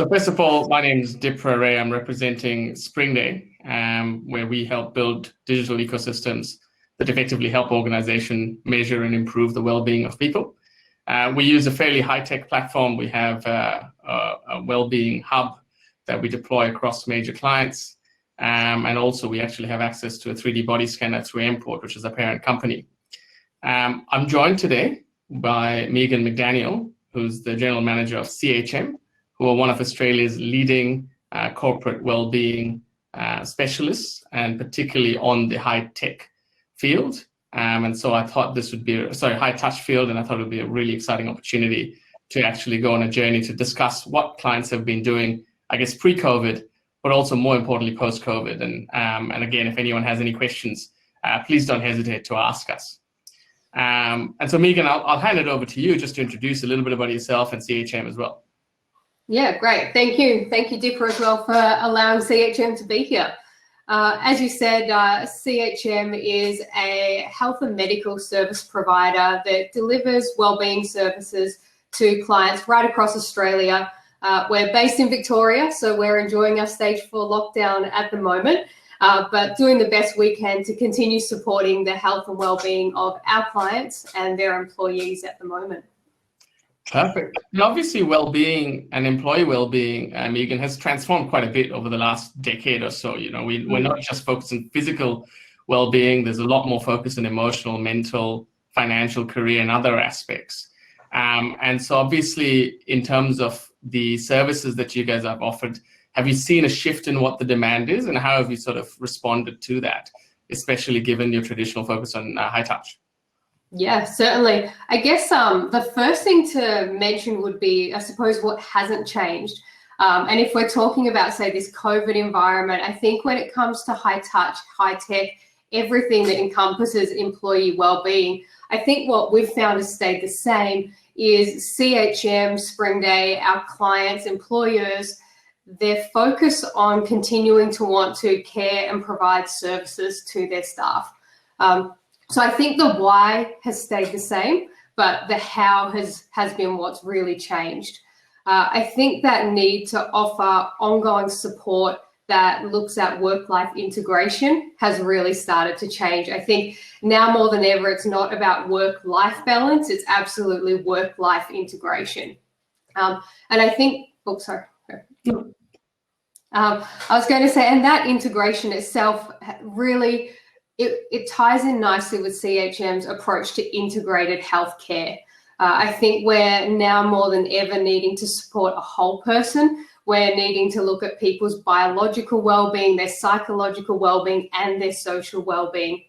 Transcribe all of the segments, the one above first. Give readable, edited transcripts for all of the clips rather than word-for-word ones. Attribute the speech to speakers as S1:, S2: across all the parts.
S1: So first of all, my name is Dipra Ray. I'm representing Springday, where we help build digital ecosystems that effectively help organizations measure and improve the well-being of people. We use a fairly high-tech platform. We have a well-being hub that we deploy across major clients. And also we actually have access to a 3D body scanner through Import, which is a parent company. I'm joined today by Mcdaniel, who's the general manager of CHM, who are one of Australia's leading corporate well-being specialists, and particularly on the high-tech field. And so I thought this would be, high-touch field, and I thought it would be a really exciting opportunity to actually go on a journey to discuss what clients have been doing, I guess, pre-COVID, but also more importantly, post-COVID. And again, if anyone has any questions, please don't hesitate to ask us. And so Megan, I'll hand it over to you just to introduce a little bit about yourself and CHM as well.
S2: Yeah, great. Thank you. Thank you, Dipra, as well, for allowing CHM to be here. As you said, CHM is a health and medical service provider that delivers wellbeing services to clients right across Australia. We're based in Victoria, so we're enjoying our stage 4 lockdown at the moment, but doing the best we can to continue supporting the health and wellbeing of our clients and their employees at the moment.
S1: Perfect. And obviously, well-being and employee well-being, Megan, has transformed quite a bit over the last decade or so. You know, we're not just focused on physical well-being. There's a lot more focus on emotional, mental, financial, career, and other aspects. And so obviously, in terms of the services that you guys have offered, have you seen a shift in what the demand is, and how have you sort of responded to that, especially given your traditional focus on high touch?
S2: Yeah, certainly. I guess the first thing to mention would be, I suppose, what hasn't changed. And if we're talking about, say, this COVID environment, I think when it comes to high touch, high tech, everything that encompasses employee well-being, I think what we've found has stayed the same is CHM, Springday, our clients, employers, their focus on continuing to want to care and provide services to their staff. So I think the why has stayed the same, but the how has been what's really changed. I think that need to offer ongoing support that looks at work-life integration has really started to change. I think now more than ever, it's not about work-life balance, it's absolutely work-life integration. And I think, I was going to say, and that integration itself really, it ties in nicely with CHM's approach to integrated healthcare. I think we're now more than ever needing to support a whole person. We're needing to look at people's biological well-being, their psychological well-being, and their social well-being.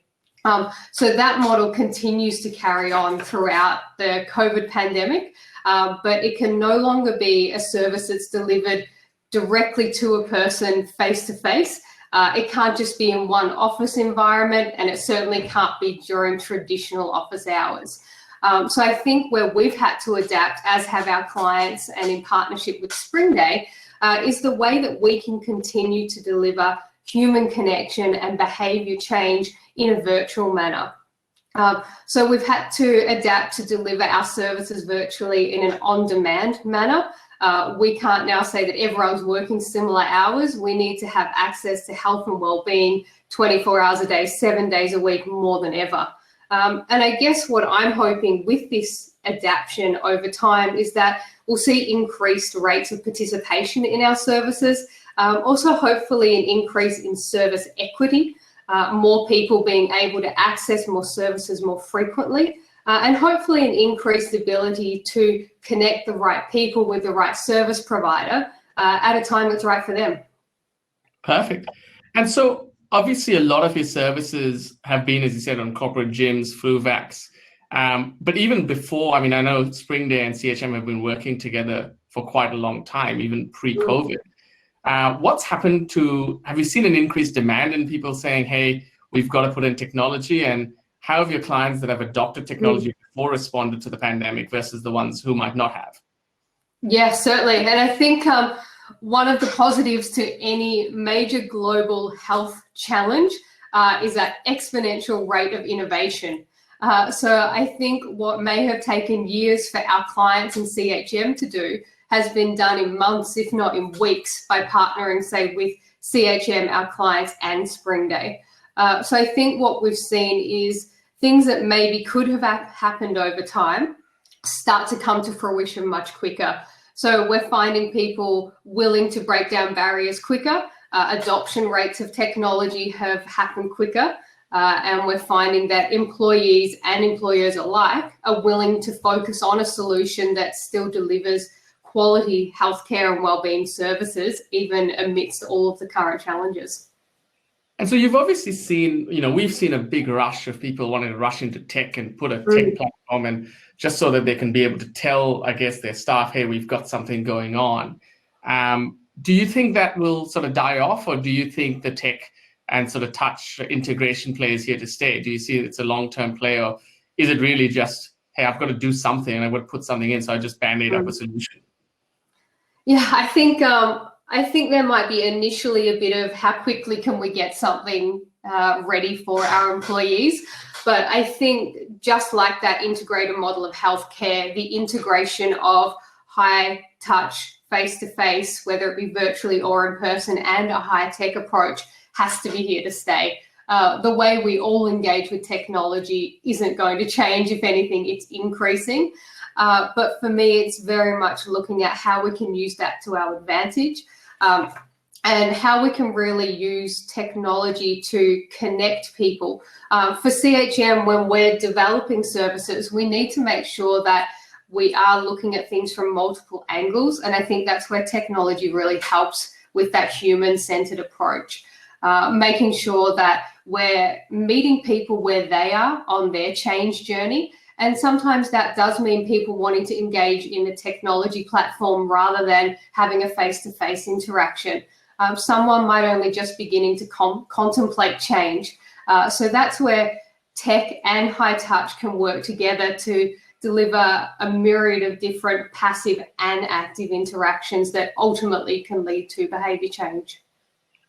S2: So that model continues to carry on throughout the COVID pandemic, but it can no longer be a service that's delivered directly to a person face-to-face. It can't just be in one office environment, and it certainly can't be during traditional office hours. So I think where we've had to adapt, as have our clients and in partnership with Springday, is the way that we can continue to deliver human connection and behaviour change in a virtual manner. So we've had to adapt to deliver our services virtually in an on-demand manner. We can't now say that everyone's working similar hours. We need to have access to health and wellbeing 24 hours a day, 7 days a week, more than ever. And I guess what I'm hoping with this adaptation over time is that we'll see increased rates of participation in our services, also hopefully an increase in service equity, more people being able to access more services more frequently, and hopefully an increased ability to connect the right people with the right service provider at a time that's right for them.
S1: Perfect. And so obviously a lot of your services have been, as you said, on corporate gyms, flu vax. But even before, I mean, I know Springday and CHM have been working together for quite a long time, even pre-COVID. What's happened to, have you seen an increased demand in people saying, hey, we've got to put in technology? And how have your clients that have adopted technology before responded to the pandemic versus the ones who might not have?
S2: Yeah, certainly. And I think one of the positives to any major global health challenge is that exponential rate of innovation. So I think what may have taken years for our clients and CHM to do has been done in months, if not in weeks, by partnering, say, with CHM, our clients, and Springday. So I think what we've seen is things that maybe could have happened over time start to come to fruition much quicker. So we're finding people willing to break down barriers quicker. Adoption rates of technology have happened quicker. And we're finding that employees and employers alike are willing to focus on a solution that still delivers quality healthcare and wellbeing services, even amidst all of the current challenges.
S1: And so you've obviously seen, we've seen a big rush of people wanting to rush into tech and put a tech platform, and just so that they can be able to tell, I guess, their staff, hey, we've got something going on. Do you think that will sort of die off, or do you think the tech and sort of touch integration play is here to stay? Do you see it's a long-term play, or is it really just, hey, I've got to do something and I've got to put something in, so I just band-aid up a solution?
S2: Yeah, I think there might be initially a bit of how quickly can we get something ready for our employees. But I think just like that integrated model of healthcare, the integration of high touch, face-to-face, whether it be virtually or in person, and a high-tech approach has to be here to stay. The way we all engage with technology isn't going to change. If anything, it's increasing. But for me, it's very much looking at how we can use that to our advantage, and how we can really use technology to connect people. For CHM, when we're developing services, we need to make sure that we are looking at things from multiple angles. And I think that's where technology really helps with that human-centered approach. Making sure that we're meeting people where they are on their change journey. And sometimes that does mean people wanting to engage in a technology platform rather than having a face-to-face interaction. Someone might only just beginning to contemplate change. So that's where tech and high touch can work together to deliver a myriad of different passive and active interactions that ultimately can lead to behavior change.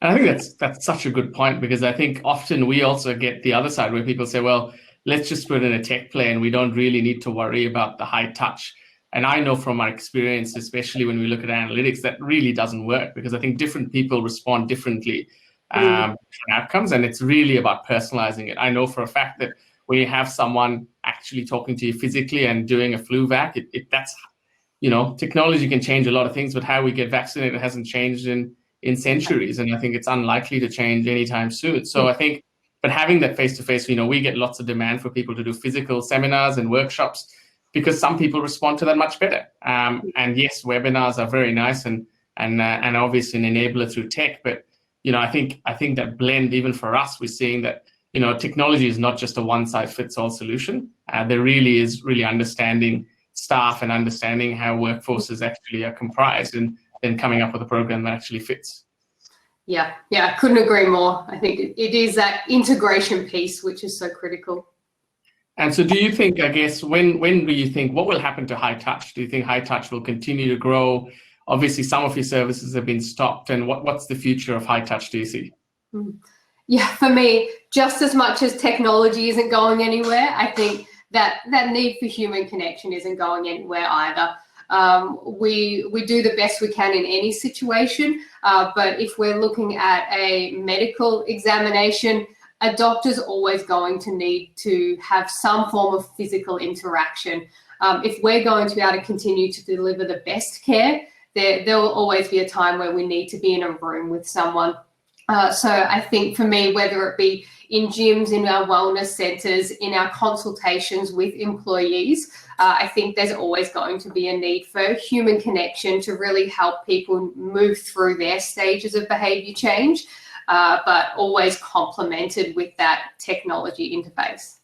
S1: I think that's such a good point, because I think often we also get the other side where people say, well, let's just put in a tech play and we don't really need to worry about the high touch. And I know from our experience, especially when we look at analytics, that really doesn't work, because I think different people respond differently to different outcomes, and it's really about personalizing it. I know for a fact that when you have someone actually talking to you physically and doing a flu vac, that's, technology can change a lot of things, but how we get vaccinated hasn't changed in centuries, and I think it's unlikely to change anytime soon. So I think, but having that face-to-face, we get lots of demand for people to do physical seminars and workshops, because some people respond to that much better. And yes, webinars are very nice and obviously an enabler through tech, but I think that blend, even for us, we're seeing that technology is not just a one-size-fits-all solution. There really is understanding staff and understanding how workforces actually are comprised, and then coming up with a program that actually fits.
S2: Yeah, I couldn't agree more. I think it is that integration piece which is so critical.
S1: And so do you think, I guess, when do you think, what will happen to high touch? Do you think high touch will continue to grow? Obviously, some of your services have been stopped, and what's the future of high touch, do you see?
S2: Yeah, for me, just as much as technology isn't going anywhere, I think that need for human connection isn't going anywhere either. We do the best we can in any situation, but if we're looking at a medical examination, a doctor's always going to need to have some form of physical interaction. If we're going to be able to continue to deliver the best care, there will always be a time where we need to be in a room with someone. So I think for me, whether it be in gyms, in our wellness centres, in our consultations with employees, I think there's always going to be a need for human connection to really help people move through their stages of behaviour change, but always complemented with that technology interface.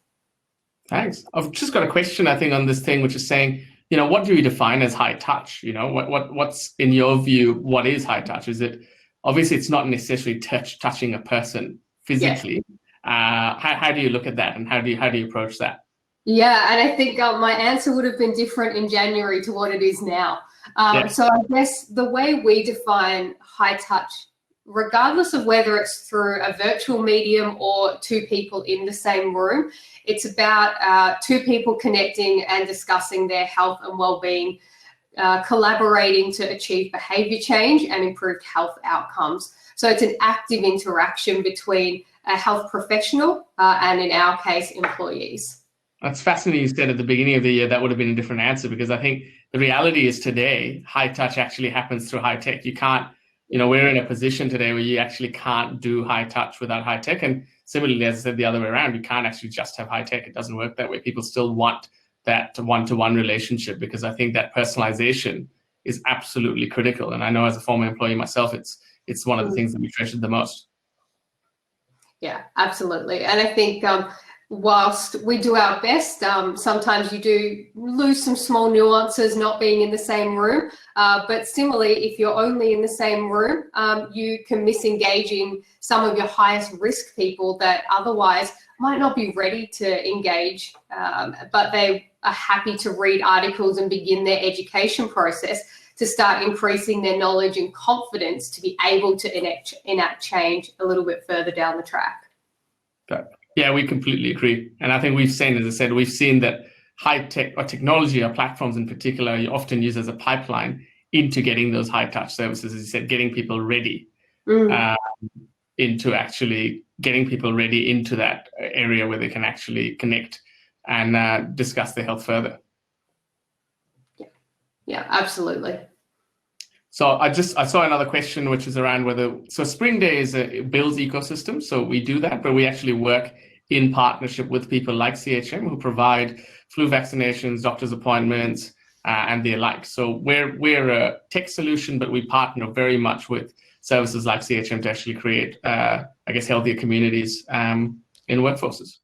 S1: Thanks. I've just got a question, I think, on this thing, which is saying, what do we define as high touch? What's in your view, what is high touch? Is it, obviously it's not necessarily touching a person physically. Yeah. How do you look at that, and how do you approach that?
S2: Yeah, and I think my answer would have been different in January to what it is now. So I guess the way we define high touch, regardless of whether it's through a virtual medium or two people in the same room, it's about two people connecting and discussing their health and well-being collaborating to achieve behaviour change and improved health outcomes. So it's an active interaction between a health professional and, in our case, employees.
S1: That's fascinating. You said at the beginning of the year that would have been a different answer, because I think the reality is today, high touch actually happens through high tech. You can't, we're in a position today where you actually can't do high touch without high tech. And similarly, as I said, the other way around, you can't actually just have high tech. It doesn't work that way. People still want that one-to-one relationship, because I think that personalization is absolutely critical. And I know as a former employee myself, it's one of the things that we treasured the most.
S2: Yeah, absolutely. And I think whilst we do our best, sometimes you do lose some small nuances not being in the same room. But similarly, if you're only in the same room, you can misengaging some of your highest risk people that otherwise might not be ready to engage, but they are happy to read articles and begin their education process to start increasing their knowledge and confidence to be able to enact change a little bit further down the track.
S1: Yeah, we completely agree. And I think we've seen, as I said, we've seen that high tech or technology or platforms in particular, you often use as a pipeline into getting those high touch services, as you said, getting people ready into actually getting people ready into that area where they can actually connect and discuss their health further.
S2: Yeah, absolutely.
S1: So I saw another question, which is around so Springday is a builds ecosystem. So we do that, but we actually work in partnership with people like CHM who provide flu vaccinations, doctor's appointments, and the like. So we're a tech solution, but we partner very much with services like CHM to actually create, healthier communities in workforces.